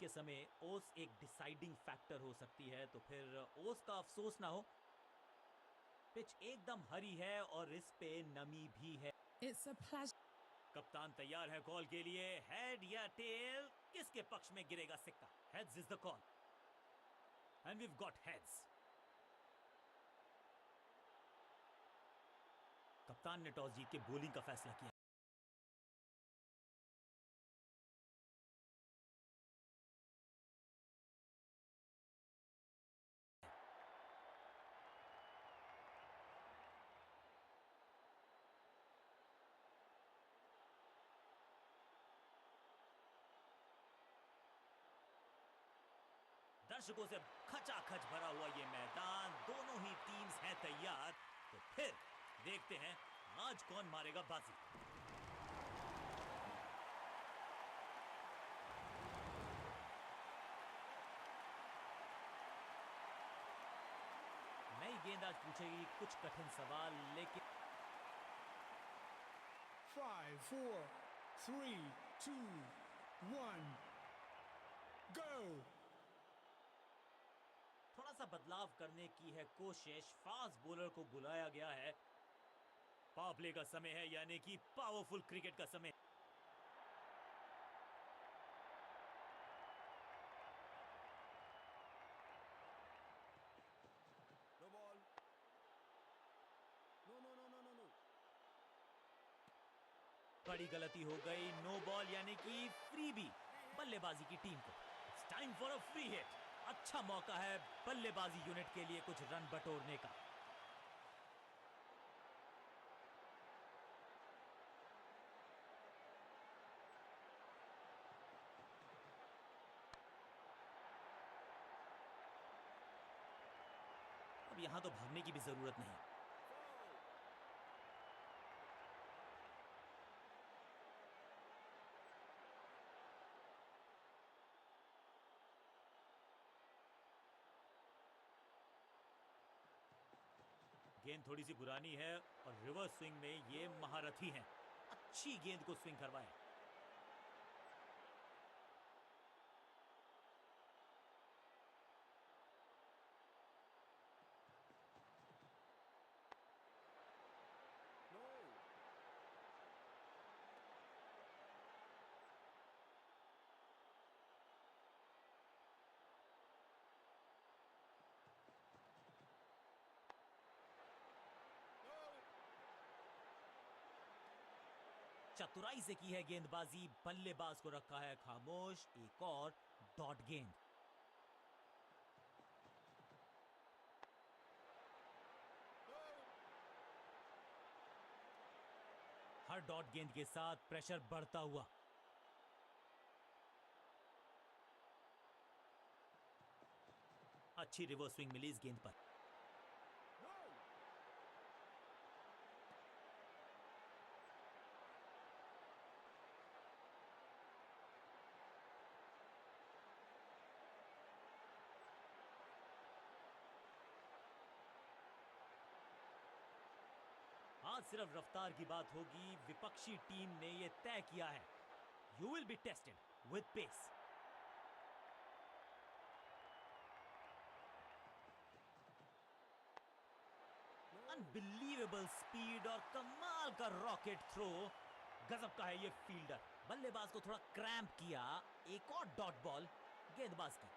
के समय ओस एक डिसाइडिंग फैक्टर हो सकती है, तो फिर ओस का अफसोस ना हो। पिच एकदम हरी है और इस पे नमी भी है। It's a pleasure. कप्तान तैयार है कॉल के लिए। हेड या टेल, किसके पक्ष में गिरेगा सिक्का? Heads is the call and we got heads. कप्तान ने टॉस जीत के बॉलिंग का फैसला किया। दर्शकों से खचाखच भरा हुआ ये मैदान, दोनों ही टीम्स हैं तैयार। तो फिर देखते हैं आज कौन मारेगा बाजी। नई गेंद आज पूछेगी कुछ कठिन सवाल, लेकिन 5, 4, 3, 2, 1, go! थोड़ा सा बदलाव करने की है कोशिश। फास्ट बॉलर को बुलाया गया है। पावर प्ले का समय है, यानी कि पावरफुल क्रिकेट का समय। No ball. No, no, no, no, no, no. बड़ी गलती हो गई। नो बॉल यानी कि फ्री भी बल्लेबाजी की टीम को। It's time for a free hit. अच्छा मौका है बल्लेबाजी यूनिट के लिए कुछ रन बटोरने का। अब यहां तो भागने की भी जरूरत नहीं। गेंद थोड़ी सी पुरानी है और रिवर्स स्विंग में ये महारथी हैं। अच्छी गेंद को स्विंग करवाया। No. चतुराई से की है गेंदबाजी, बल्लेबाज को रखा है खामोश। एक और डॉट गेंद। हर डॉट गेंद के साथ प्रेशर बढ़ता हुआ। अच्छी रिवर्स स्विंग मिली इस गेंद पर। No. आज सिर्फ रफ्तार की बात होगी। विपक्षी टीम ने यह तय किया है, you will be tested with pace. Unbelievable speed और कमाल का रॉकेट थ्रो। गजब का है ये फील्डर। बल्लेबाज को थोड़ा क्रैम्प किया। एक और डॉट बॉल गेंदबाज की।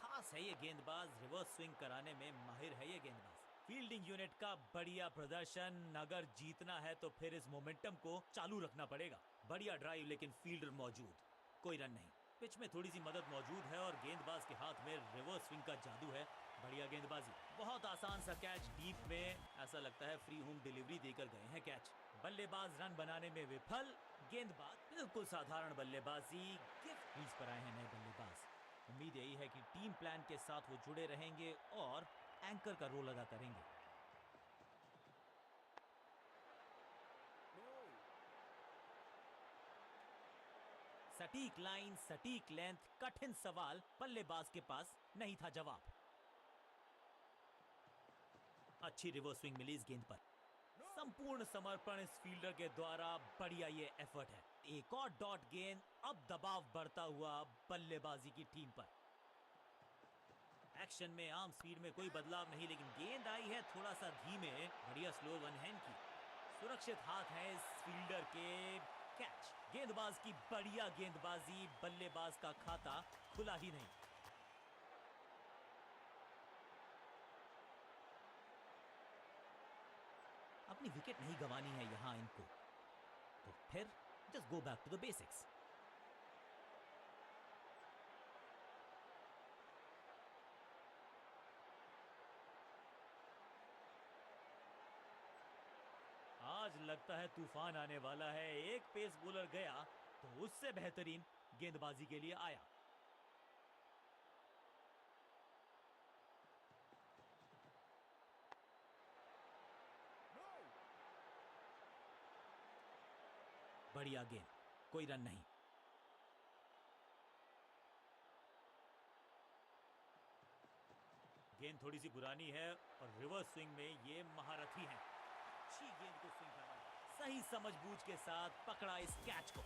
खास है ये गेंदबाज, रिवर्स स्विंग कराने में माहिर है ये गेंदबाज। फील्डिंग यूनिट का बढ़िया प्रदर्शन। अगर जीतना है तो फिर इस मोमेंटम को चालू रखना पड़ेगा। बढ़िया ड्राइव, लेकिन फील्डर मौजूद, कोई रन नहीं। पिच में थोड़ी सी मदद मौजूद है और गेंदबाज के हाथ में रिवर्स स्विंग का जादू है। बढ़िया गेंदबाजी। बहुत आसान सा कैच डीप में, ऐसा लगता है फ्री होम डिलीवरी देकर गए हैं कैच। बल्लेबाज रन बनाने में विफल। गेंदबाज बिल्कुल साधारण बल्लेबाजी। गिफ्ट क्रीज पर आए हैं नए बल्लेबाज। उम्मीद यही है कि टीम प्लान के साथ वो जुड़े रहेंगे और एंकर का रोल अदा करेंगे। No. सटीक लाइन, सटीक लेंथ, कठिन सवाल, बल्लेबाज के पास नहीं था जवाब। अच्छी रिवर्स स्विंग मिली इस गेंद पर। संपूर्ण समर्पण इस फील्डर के द्वारा। बढ़िया ये एफर्ट है। एक और डॉट गेंद, अब दबाव बढ़ता हुआ बल्लेबाजी की टीम पर। एक्शन में आर्म स्पीड में कोई बदलाव नहीं, लेकिन गेंद आई है थोड़ा सा धीमे। बढ़िया स्लो वन हैंड की, सुरक्षित हाथ है इस फील्डर के। कैच। गेंदबाज की बढ़िया गेंदबाजी, बल्लेबाज का खाता खुला ही नहीं। अपनी विकेट नहीं गंवानी है यहां इनको, तो फिर just go back to the basics. आज लगता है तूफान आने वाला है। एक पेस बॉलर गया तो उससे बेहतरीन गेंदबाजी के लिए आया। No. बढ़िया गेंद, कोई रन नहीं। गेंद थोड़ी सी पुरानी है और रिवर्स स्विंग में ये महारथी हैं। अच्छी गेंद को स्विंग करना, सही समझबूझ के साथ पकड़ा इस कैच को।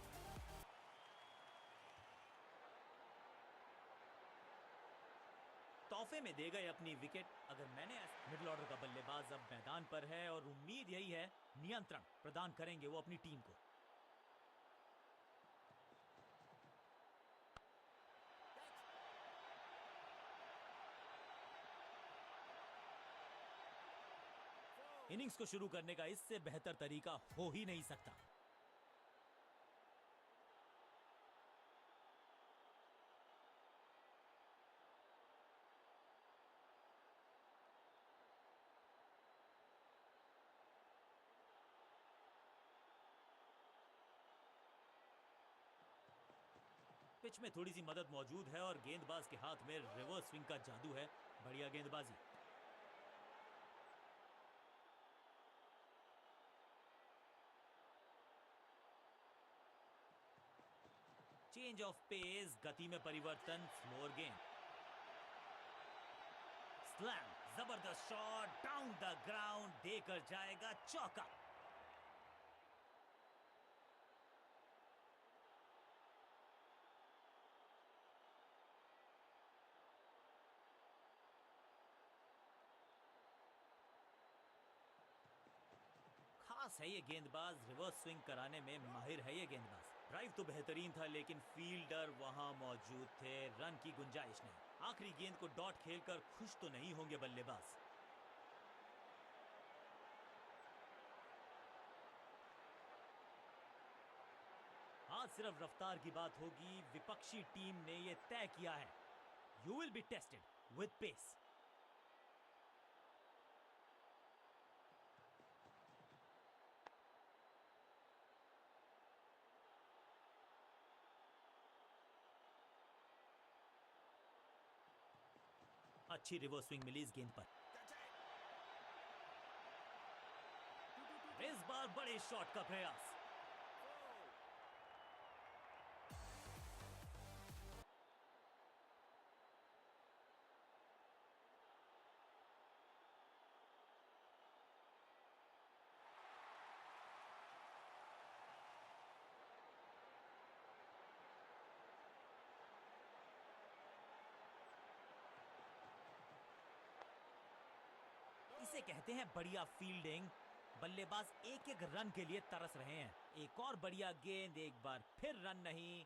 तोहफे में दे गए अपनी विकेट। अगर मैंने मिडिल ऑर्डर का बल्लेबाज अब मैदान पर है और उम्मीद यही है नियंत्रण प्रदान करेंगे वो अपनी टीम को। इनिंग्स को शुरू करने का इससे बेहतर तरीका हो ही नहीं सकता। पिच में थोड़ी सी मदद मौजूद है और गेंदबाज के हाथ में रिवर्स स्विंग का जादू है। बढ़िया गेंदबाजी। चेंज ऑफ पेस, गति में परिवर्तन, स्लोअर गेंद। स्लैम, जबरदस्त शॉट, डाउन द ग्राउंड, देकर जाएगा चौका। खास है ये गेंदबाज, रिवर्स स्विंग कराने में माहिर है ये गेंदबाज। ड्राइव तो बेहतरीन था लेकिन फील्डर वहां मौजूद थे, रन की गुंजाइश नहीं। आखिरी गेंद को डॉट खेलकर खुश तो नहीं होंगे बल्लेबाज। आज सिर्फ रफ्तार की बात होगी। विपक्षी टीम ने यह तय किया है, you will be tested with pace. अच्छी रिवर्स स्विंग मिली इस गेंद पर। इस बार बड़े शॉट का प्रयास। इसे कहते हैं बढ़िया फील्डिंग। बल्लेबाज एक एक रन के लिए तरस रहे हैं। एक और बढ़िया गेंद, एक बार फिर रन नहीं।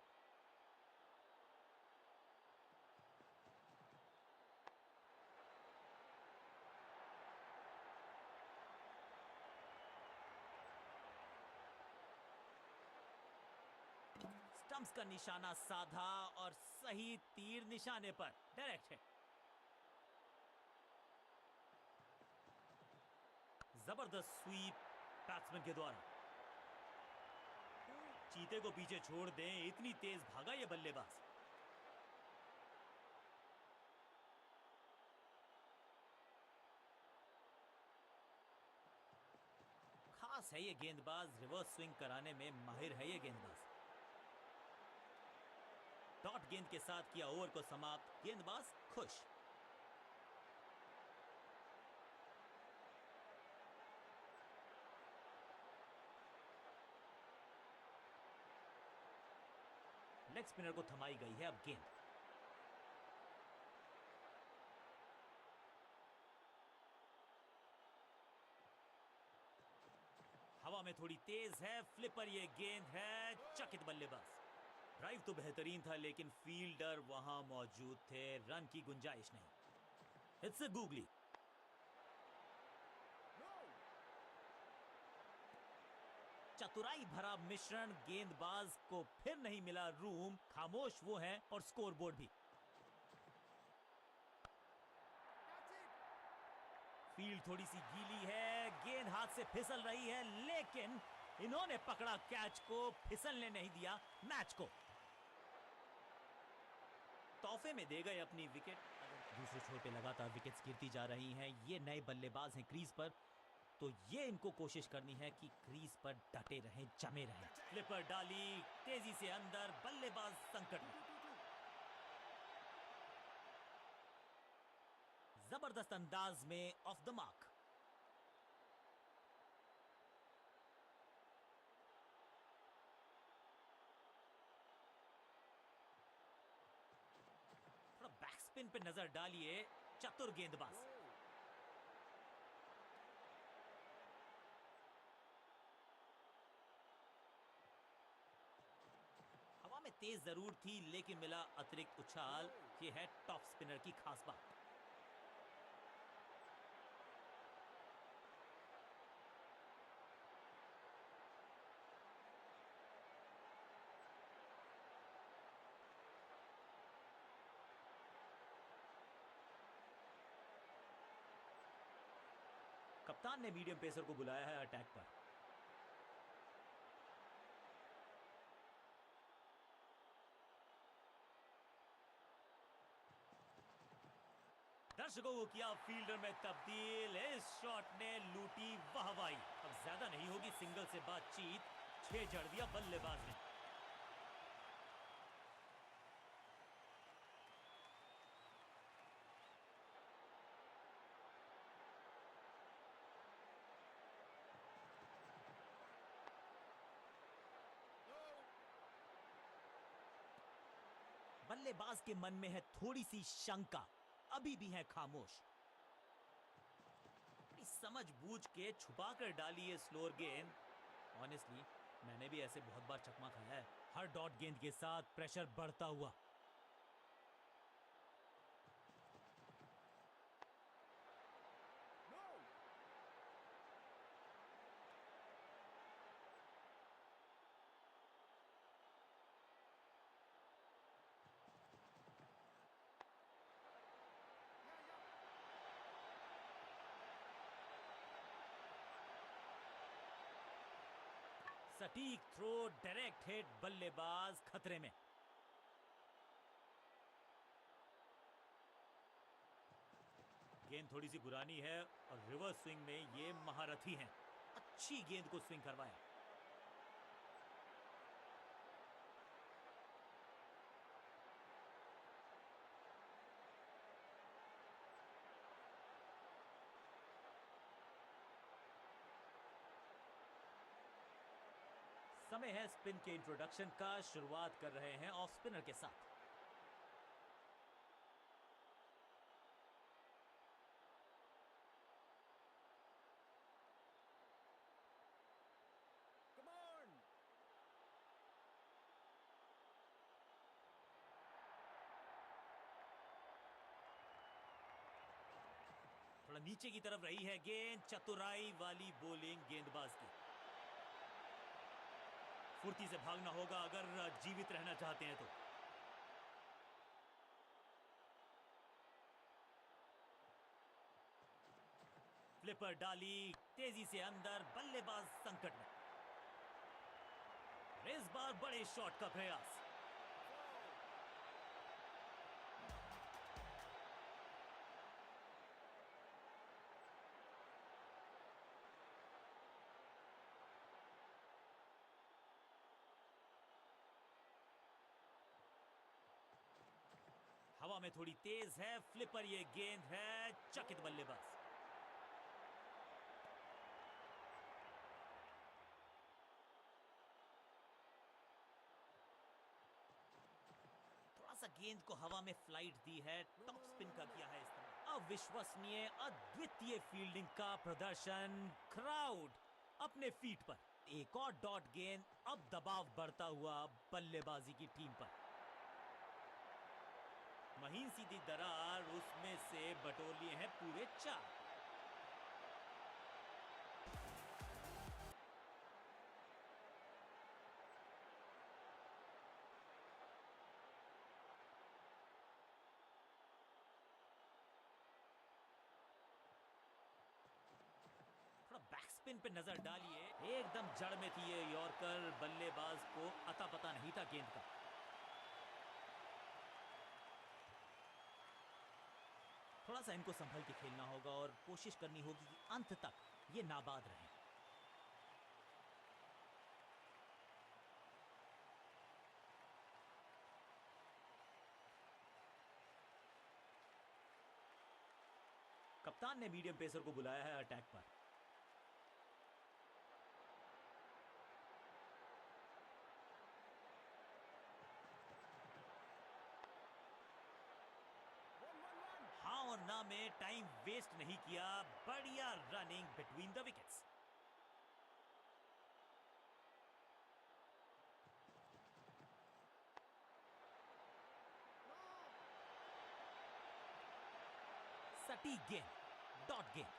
स्टंप्स का निशाना साधा और सही तीर निशाने पर, डायरेक्ट है। जबरदस्त स्वीप बैट्समैन के द्वारा। चीते को पीछे छोड़ दें, इतनी तेज भागा ये बल्लेबाज। खास है ये गेंदबाज, रिवर्स स्विंग कराने में माहिर है ये गेंदबाज। डॉट गेंद के साथ किया ओवर को समाप्त, गेंदबाज खुश। लेग स्पिनर को थमाई गई है अब गेंद। हवा में थोड़ी तेज है फ्लिपर, ये गेंद है, चकित बल्लेबाज। ड्राइव तो बेहतरीन था लेकिन फील्डर वहां मौजूद थे, रन की गुंजाइश नहीं। It's a googly. No. चतुराई भरा मिश्रण, गेंदबाज को फिर नहीं मिला रूम, खामोश वो हैं और स्कोरबोर्ड भी। That's it. फील्ड थोड़ी सी गीली है, गेंद हाथ से फिसल रही है लेकिन इन्होंने पकड़ा कैच को, फिसलने नहीं दिया मैच को। तोहफे में दे गए अपनी विकेट। दूसरे छोर पे लगातार विकेट्स गिरती जा रही हैं। ये नए बल्लेबाज हैं क्रीज पर, तो ये इनको कोशिश करनी है कि क्रीज पर डटे रहें, जमे रहें। फ्लिपर डाली तेजी से अंदर, बल्लेबाज संकट में। जबरदस्त अंदाज में ऑफ द मार्क। थोड़ा बैक स्पिन पे नजर डालिए, चतुर गेंदबाज। हवा में तेज जरूर थी लेकिन मिला अतिरिक्त उछाल। ये है टॉप स्पिनर की खास बात। कप्तान ने मीडियम पेसर को बुलाया है अटैक पर। दर्शकों को किया फील्डर में तब्दील, इस शॉट ने लूटी वाहवाही। अब ज्यादा नहीं होगी सिंगल से बातचीत, 6 जड़ दिया बल्लेबाज ने। बल्लेबाज के मन में है थोड़ी सी शंका, अभी भी है खामोश। समझ बूझ के छुपा कर डाली है स्लोअर गेंद। ऑनेस्टली मैंने भी ऐसे बहुत बार चकमा खाया है। हर डॉट गेंद के साथ प्रेशर बढ़ता हुआ। No. सटीक थ्रो, डायरेक्ट हिट, बल्लेबाज खतरे में। गेंद थोड़ी सी पुरानी है और रिवर्स स्विंग में ये महारथी हैं। अच्छी गेंद को स्विंग करवाया। समय है स्पिन के इंट्रोडक्शन का। शुरुआत कर रहे हैं ऑफ स्पिनर के साथ। Come on. थोड़ा नीचे की तरफ रही है गेंद, चतुराई वाली बॉलिंग गेंदबाज की। फुर्ती से भागना होगा अगर जीवित रहना चाहते हैं तो। फ्लिपर डाली तेजी से अंदर, बल्लेबाज संकट में। इस बार बड़े शॉट का प्रयास। हवा में थोड़ी तेज है फ्लिपर, ये गेंद है, चकित बल्लेबाज। गेंद को हवा में फ्लाइट दी है, टॉप स्पिन का किया है इस्तेमाल। अविश्वसनीय, अद्वितीय फील्डिंग का प्रदर्शन। क्राउड अपने फीट पर। एक और डॉट गेंद, अब दबाव बढ़ता हुआ बल्लेबाजी की टीम पर। महीन सीधी दरार, उसमें से बटोर लिए हैं पूरे 4। थोड़ा बैक स्पिन पे नजर डालिए, एकदम जड़ में थी ये यॉर्कर। बल्लेबाज को अता पता नहीं था गेंद का। थोड़ा सा इनको संभल के खेलना होगा और कोशिश करनी होगी कि अंत तक ये नाबाद रहे। कप्तान ने मीडियम पेसर को बुलाया है अटैक पर। हाँ और ना में टाइम वेस्ट नहीं किया। बढ़िया रनिंग बिटवीन द विकेट्स। सटीक गेंद, डॉट गेंद।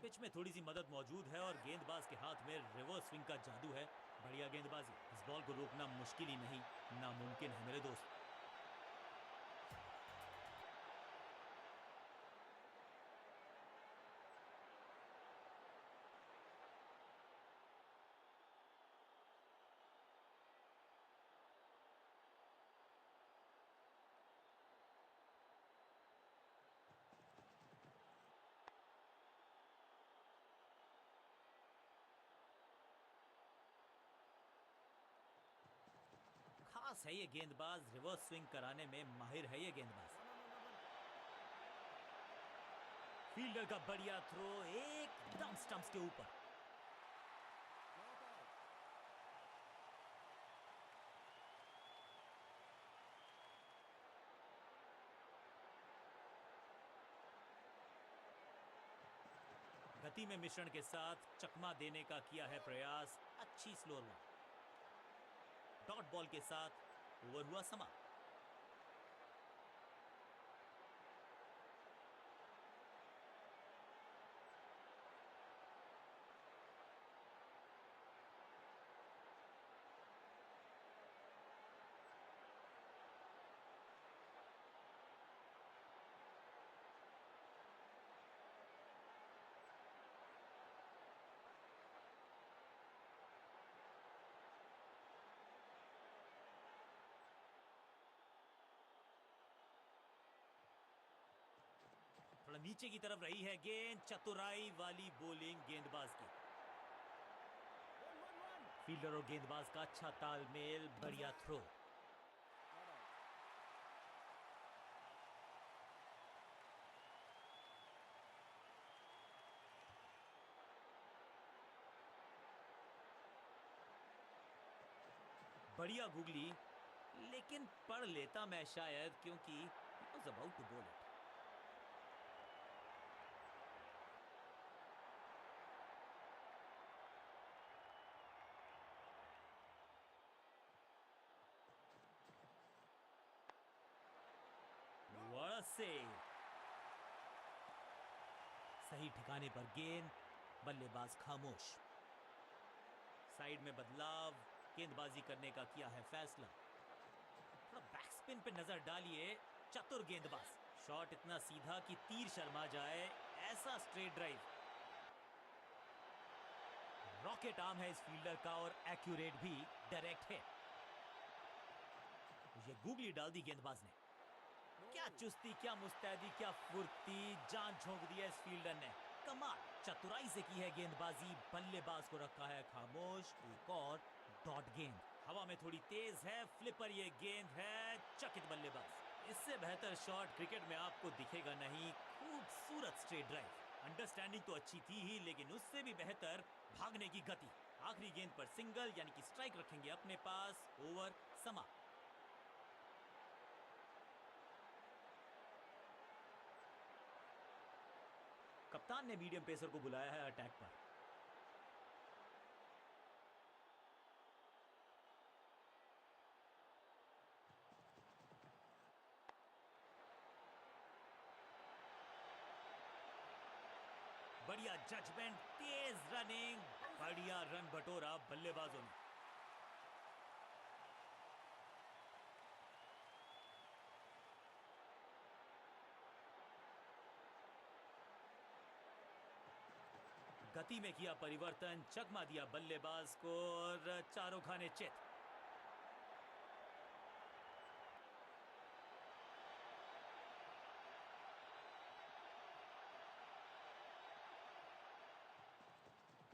पिच में थोड़ी सी मदद मौजूद है और गेंदबाज के हाथ में रिवर्स स्विंग का जादू है। बढ़िया गेंदबाजी। इस बॉल को रोकना मुश्किल ही नहीं, नामुमकिन है मेरे दोस्त। खास है ये गेंदबाज, रिवर्स स्विंग कराने में माहिर है ये गेंदबाज। फील्डर का बढ़िया थ्रो, एकदम स्टंप्स के ऊपर। गति में मिश्रण के साथ चकमा देने का किया है प्रयास। अच्छी स्लोअर वन। डॉट बॉल के साथ ओवर हुआ समाप्त। थोड़ा नीचे की तरफ रही है गेंद। चतुराई वाली बॉलिंग गेंदबाज की। फील्डर और गेंदबाज का अच्छा तालमेल, बढ़िया थ्रो। बढ़िया गुगली, लेकिन पढ़ लेता मैं शायद, क्योंकि he was about to bowl it. What a save! सही ठिकाने पर गेंद, बल्लेबाज खामोश। साइड में बदलाव, गेंदबाजी करने का किया है फैसला। थोड़ा बैक स्पिन पे नजर डालिए, चतुर गेंदबाज। शॉट इतना सीधा कि तीर शर्मा जाए, ऐसा स्ट्रेट ड्राइव। रॉकेट आर्म है इस फील्डर का और एक्यूरेट भी, डायरेक्ट है। ये गूगली डाल दी गेंदबाज ने। क्या चुस्ती, क्या मुस्तैदी, क्या फुर्ती, जान झोंक दी है इस फील्डर ने। कमाल, चतुराई से की है गेंदबाजी। बल्लेबाज को रखा है खामोश। एक और डॉट गेंद, हवा में थोड़ी तेज है, फ्लिपर ये गेंद है। चकित बल्लेबाज। इससे बेहतर शॉट क्रिकेट में आपको दिखेगा नहीं। खूबसूरत स्ट्रेट ड्राइव। अंडरस्टैंडिंग तो अच्छी थी ही, लेकिन उससे भी बेहतर भागने की गति। आखिरी गेंद पर सिंगल यानी कि स्ट्राइक रखेंगे अपने पास। ओवर समाप्त। कप्तान ने मीडियम पेसर को बुलाया है अटैक पर। बढ़िया जजमेंट, तेज रनिंग, बढ़िया रन बटोरा बल्लेबाजों ने। गति में किया परिवर्तन, चकमा दिया बल्लेबाज को और चारों खाने चित।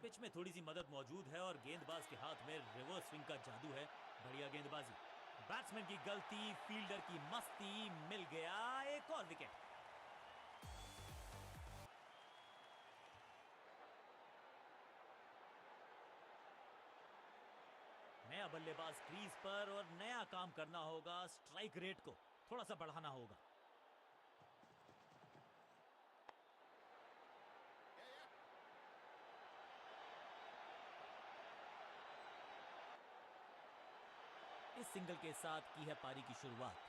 पिच में थोड़ी सी मदद मौजूद है और गेंदबाज के हाथ में रिवर्स स्विंग का जादू है। बढ़िया गेंदबाजी, बैट्समैन की गलती, फील्डर की मस्ती, मिल गया एक और विकेट। नया बल्लेबाज क्रीज पर और नया काम करना होगा। स्ट्राइक रेट को थोड़ा सा बढ़ाना होगा। इस सिंगल के साथ की है पारी की शुरुआत।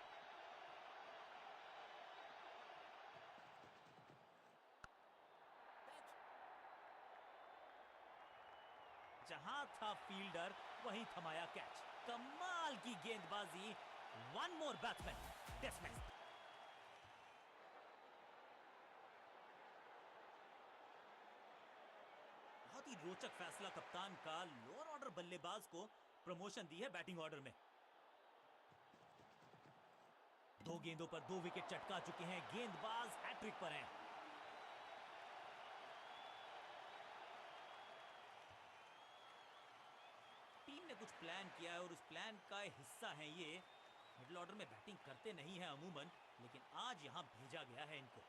जहां था फील्डर वहीं थमाया कैच। कमाल की गेंदबाजी। One more batsman dismiss. बहुत ही रोचक फैसला कप्तान का। लोअर ऑर्डर बल्लेबाज को प्रमोशन दी है बैटिंग ऑर्डर में। 2 गेंदों पर 2 विकेट चटका चुके हैं। गेंदबाज हैट्रिक पर हैं। टीम ने कुछ प्लान किया है और उस प्लान का हिस्सा है ये। मिडिल ऑर्डर में बैटिंग करते नहीं है अमूमन, लेकिन आज यहां भेजा गया है इनको।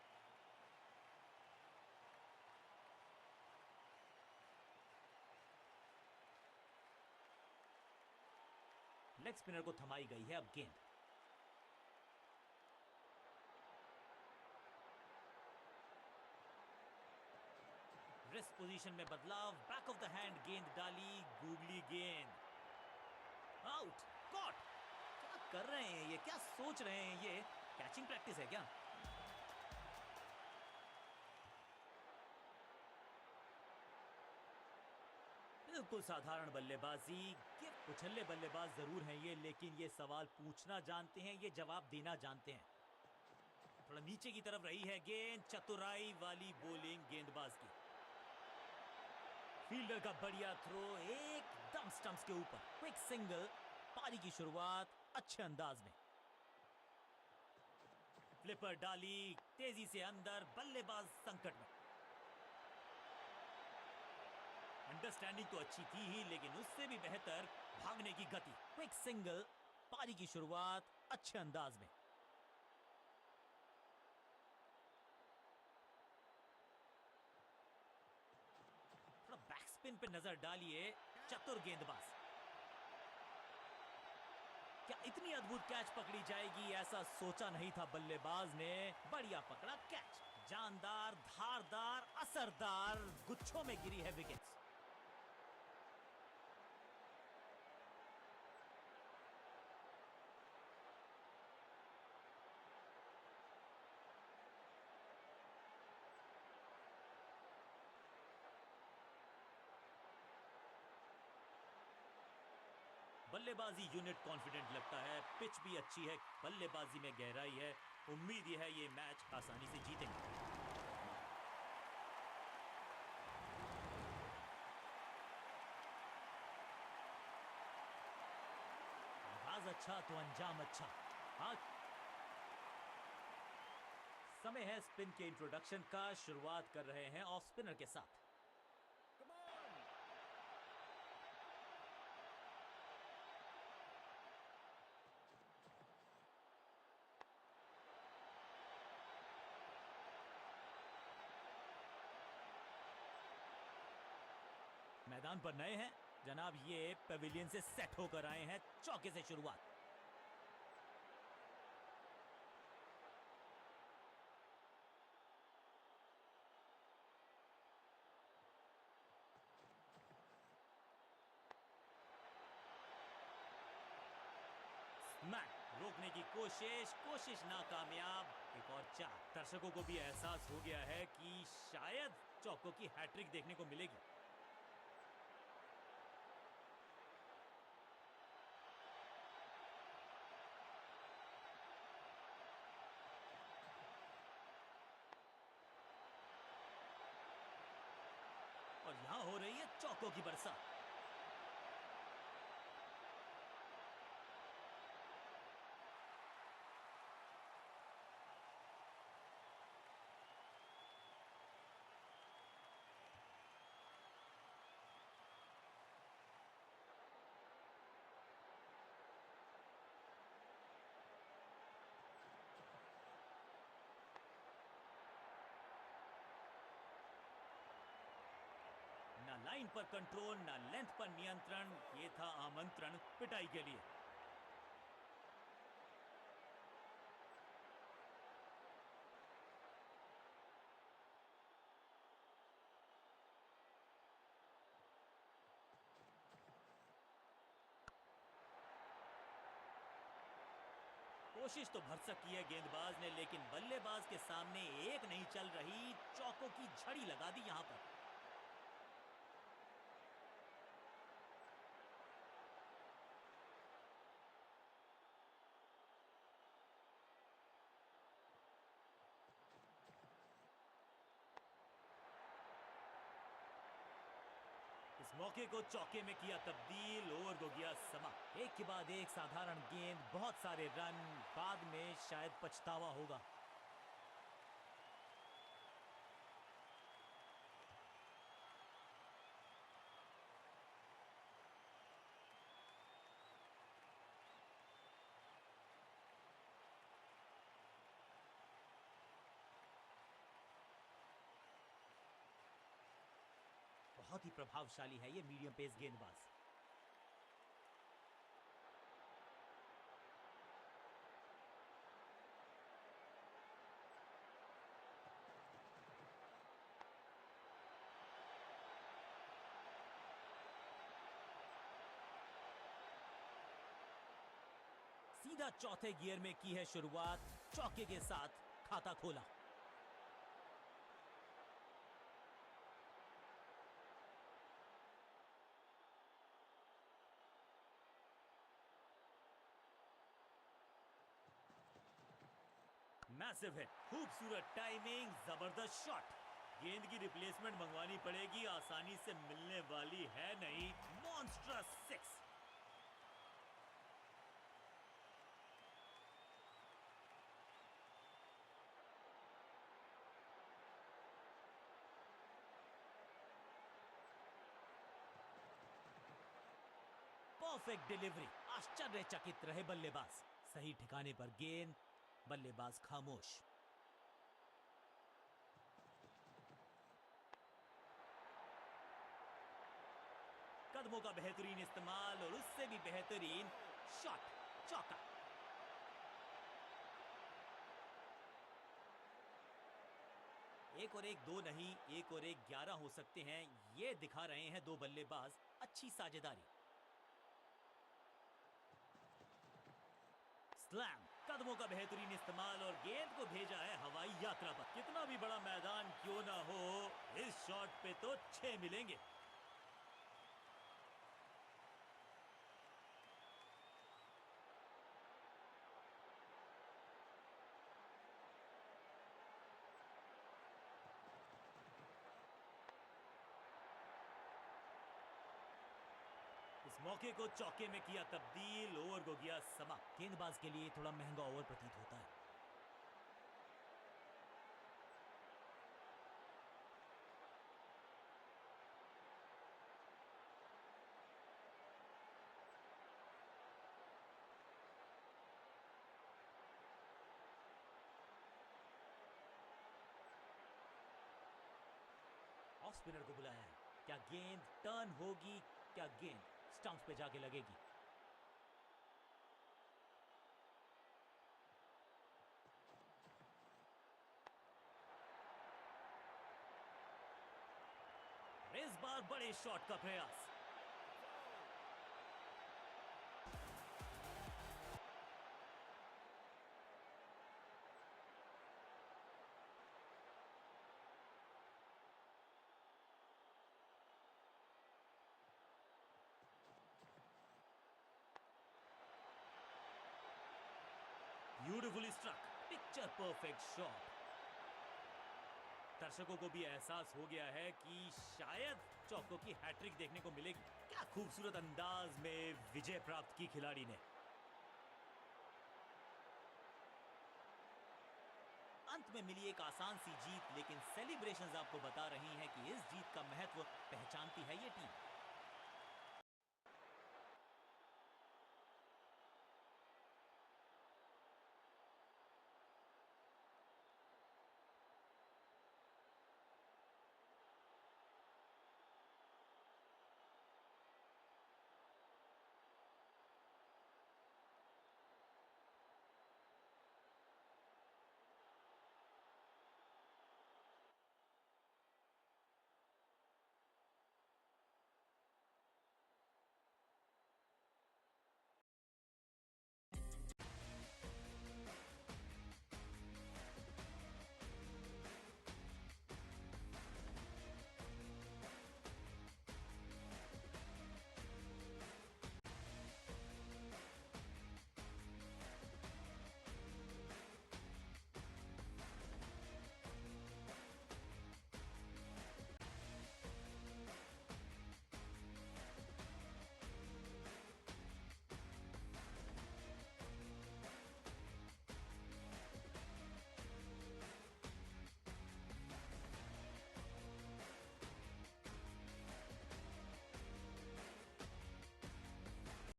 लेग स्पिनर को थमाई गई है अब गेंद। रिस्ट पोजीशन में बदलाव, बैक ऑफ द हैंड गेंद डाली, गूगली गेंद। Out, caught. क्या कर रहे हैं ये, क्या सोच रहे हैं ये? कैचिंग प्रैक्टिस है क्या? बिल्कुल साधारण बल्लेबाजी। उछल्ले बल्लेबाज जरूर हैं ये, लेकिन ये सवाल पूछना जानते हैं, ये जवाब देना जानते हैं। थोड़ा नीचे की तरफ रही है गेंद। चतुराई वाली बॉलिंग गेंदबाज की। फील्डर का बढ़िया थ्रो, एकदम स्टंप्स के ऊपर। Quick single. पारी की शुरुआत अच्छे अंदाज में। फ्लिपर डाली, तेजी से अंदर, बल्लेबाज संकट में। अंडरस्टैंडिंग तो अच्छी थी ही, लेकिन उससे भी बेहतर भागने की गति। Quick single. पारी की शुरुआत अच्छे अंदाज में। थोड़ा बैकस्पिन पे नजर डालिए। चतुर गेंदबाज। क्या इतनी अद्भुत कैच पकड़ी जाएगी, ऐसा सोचा नहीं था बल्लेबाज ने। बढ़िया पकड़ा कैच। जानदार, धारदार, असरदार, गुच्छों में गिरी है विकेट्स। बल्लेबाजी यूनिट कॉन्फिडेंट लगता है। पिच भी अच्छी है, बल्लेबाजी में गहराई है। उम्मीद यह है ये मैच आसानी से जीतेंगे। आगाज अच्छा तो अंजाम अच्छा। आज समय है स्पिन के इंट्रोडक्शन का। शुरुआत कर रहे हैं ऑफ स्पिनर के साथ। Come on! मैदान पर नए हैं जनाब ये पेविलियन से सेट होकर आए हैं, चौके से शुरुआत। मैन रोकने की कोशिश नाकामयाब। एक और चार। दर्शकों को भी एहसास हो गया है कि शायद चौको की हैट्रिक देखने को मिलेगी। और यहां हो रही है चौकों की बरसात। ना लाइन पर कंट्रोल, ना लेंथ पर नियंत्रण। ये था आमंत्रण पिटाई के लिए। कोशिश तो भरसक की है गेंदबाज ने, लेकिन बल्लेबाज के सामने एक नहीं चल रही। चौकों की झड़ी लगा दी यहां पर। इस मौके को चौके में किया तब्दील, ओवर को गया समा। एक के बाद एक साधारण गेंद, बहुत सारे रन, बाद में शायद पछतावा होगा। बहुत ही प्रभावशाली है ये मीडियम पेस गेंदबाज। सीधा चौथे गियर में की है शुरुआत, चौके के साथ खाता खोला। मैसिव हिट, खूबसूरत टाइमिंग, जबरदस्त शॉट। गेंद की रिप्लेसमेंट मंगवानी पड़ेगी, आसानी से मिलने वाली है नहीं। Monstrous six. परफेक्ट डिलीवरी, आश्चर्यचकित रहे बल्लेबाज। सही ठिकाने पर गेंद, बल्लेबाज खामोश। कदमों का बेहतरीन इस्तेमाल और उससे भी बेहतरीन शॉट, चौका। एक और एक दो नहीं, एक और एक 11 हो सकते हैं, ये दिखा रहे हैं दो बल्लेबाज अच्छी साझेदारी। स्लैम, कदमों का बेहतरीन इस्तेमाल और गेंद को भेजा है हवाई यात्रा पर। कितना भी बड़ा मैदान क्यों ना हो, इस शॉट पे तो 6 मिलेंगे। इस मौके को चौके में किया तब्दील, ओवर को गया समा। गेंदबाज के लिए थोड़ा महंगा ओवर प्रतीत होता है। ऑफ स्पिनर को बुलाया है। क्या गेंद टर्न होगी? क्या गेंद स्टंप्स पे जाके लगेगी? इस बार बड़े शॉट का प्रयास। Beautifully struck, picture perfect shot. दर्शकों को भी एहसास हो गया है कि शायद चौको की हैट्रिक देखने को मिलेगी। क्या खूबसूरत अंदाज में विजय प्राप्त की खिलाड़ी ने। अंत में मिली एक आसान सी जीत, लेकिन सेलिब्रेशंस आपको बता रही हैं कि इस जीत का महत्व पहचानती है ये टीम।